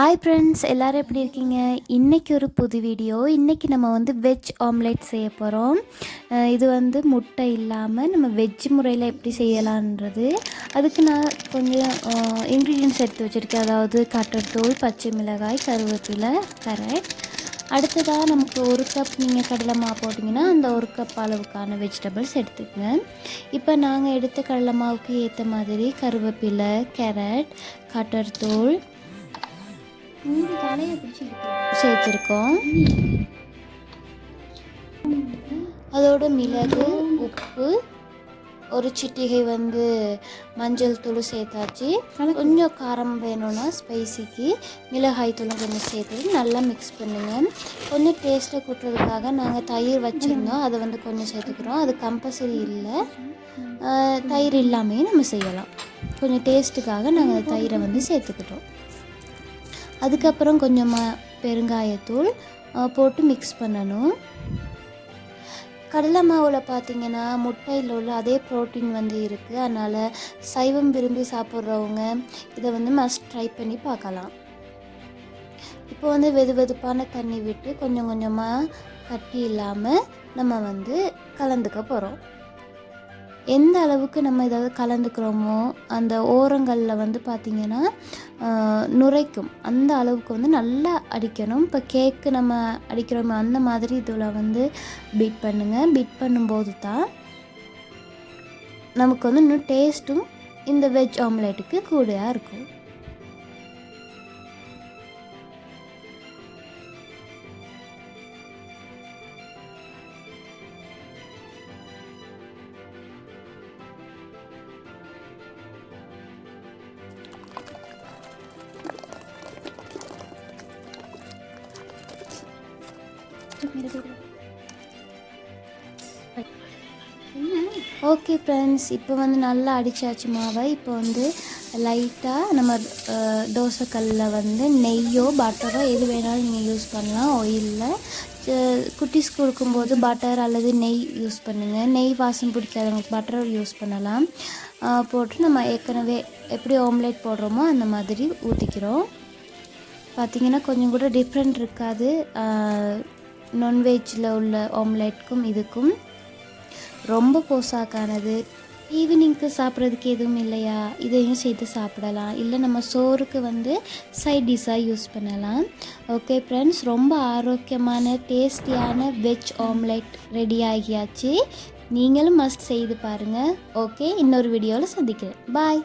Hi friends, எல்லோரும் எப்படி இருக்கீங்க? இன்றைக்கி ஒரு புது வீடியோ. இன்றைக்கி நம்ம வந்து வெஜ் ஆம்லேட் செய்ய போகிறோம். இது வந்து முட்டை இல்லாமல் நம்ம வெஜ் முறையில் எப்படி செய்யலான்றது. அதுக்கு நான் கொஞ்சம் இன்க்ரீடியன்ட்ஸ் எடுத்து வச்சுருக்கேன். அதாவது கட்டத்தூள், பச்சை மிளகாய், கருவேப்பிலை, கேரட். அடுத்ததாக நமக்கு ஒரு கப் நீங்கள் கடலை மாவு போட்டிங்கன்னா அந்த ஒரு கப் அளவுக்கான வெஜிடபிள்ஸ் எடுத்துக்கங்க. இப்போ நாங்கள் எடுத்த கடலை மாவுக்கு ஏற்ற மாதிரி கருவேப்பிலை, கேரட், கட்டத்தூள் சேர்த்துருக்கோம். அதோட மிளகு, உப்பு, ஒரு சிட்டிகை வந்து மஞ்சள் தூள் சேர்த்தாச்சு. கொஞ்சம் காரம் வேணும்னா ஸ்பைசிக்கு மிளகாய் தூளும் கொஞ்சம் சேர்த்து நல்லா மிக்ஸ் பண்ணுங்கள். கொஞ்சம் டேஸ்ட்டை கூட்டுறதுக்காக நாங்கள் தயிர் வச்சுருந்தோம், அதை வந்து கொஞ்சம் சேர்த்துக்கிறோம். அது கம்பல்சரி இல்லை, தயிர் இல்லாமையும் நம்ம செய்யலாம். கொஞ்சம் டேஸ்ட்டுக்காக நாங்கள் தயிரை வந்து சேர்த்துக்கிட்டோம். அதுக்கப்புறம் கொஞ்சமாக பெருங்காயத்தூள் போட்டு மிக்ஸ் பண்ணணும். கடலை மாவில் பார்த்திங்கன்னா முட்டையில் உள்ள அதே ப்ரோட்டீன் வந்து இருக்குது. அதனால் சைவம் விரும்பி சாப்பிட்றவங்க இதை வந்து மஸ்ட் ட்ரை பண்ணி பார்க்கலாம். இப்போ வந்து வெதுவெதுப்பான தண்ணி விட்டு கொஞ்சம் கொஞ்சமாக கட்டி இல்லாமல் நம்ம வந்து கலந்துக்க போகிறோம். எந்த அளவுக்கு நம்ம ஏதாவது கலந்துக்கிறோமோ அந்த ஓரங்களில் வந்து பார்த்திங்கன்னா நுரைக்கும். அந்த அளவுக்கு வந்து நல்லா அடிக்கணும். இப்போ கேக்கு நம்ம அடிக்கிறோமோ அந்த மாதிரி இதில் வந்து பீட் பண்ணுங்கள். பீட் பண்ணும்போது தான் நமக்கு வந்து இன்னும் டேஸ்ட்டும் இந்த வெஜ் ஆம்லேட்டுக்கு கூடையாக இருக்கும். ஓகே ஃப்ரெண்ட்ஸ், இப்போ வந்து நல்லா அடித்தாச்சு மாவை. இப்போ வந்து லைட்டாக நம்ம தோசைக்கல்லில் வந்து நெய்யோ பட்டரோ எது வேணாலும் நீங்கள் யூஸ் பண்ணலாம். ஆயிலில் குட்டீஸ் கொடுக்கும்போது பட்டர் அல்லது நெய் யூஸ் பண்ணுங்கள். நெய் வாசம் பிடிக்காதவங்களுக்கு பட்டர் யூஸ் பண்ணலாம். போட்டு நம்ம ஏற்கனவே எப்படி ஆம்லேட் போடுறோமோ அந்த மாதிரி ஊற்றிக்கிறோம். பார்த்திங்கன்னா கொஞ்சம் கூட டிஃப்ரெண்ட் இருக்காது. நான்வெஜ்ஜில் உள்ள ஆம்லேட்டுக்கும் இதுக்கும் ரொம்ப போசாக்கானது. ஈவினிங்க்கு சாப்பிட்றதுக்கு எதுவும் இல்லையா, இதையும் சேர்த்து சாப்பிடலாம். இல்லை நம்ம சோறுக்கு வந்து சைட் டிஷ்ஷாக யூஸ் பண்ணலாம். ஓகே ஃப்ரெண்ட்ஸ், ரொம்ப ஆரோக்கியமான டேஸ்டியான வெஜ் ஆம்லேட் ரெடி ஆகியாச்சு. நீங்களும் மஸ்ட் செய்து பாருங்கள். ஓகே, இன்னொரு வீடியோவில் சந்திக்கிறேன். பாய்.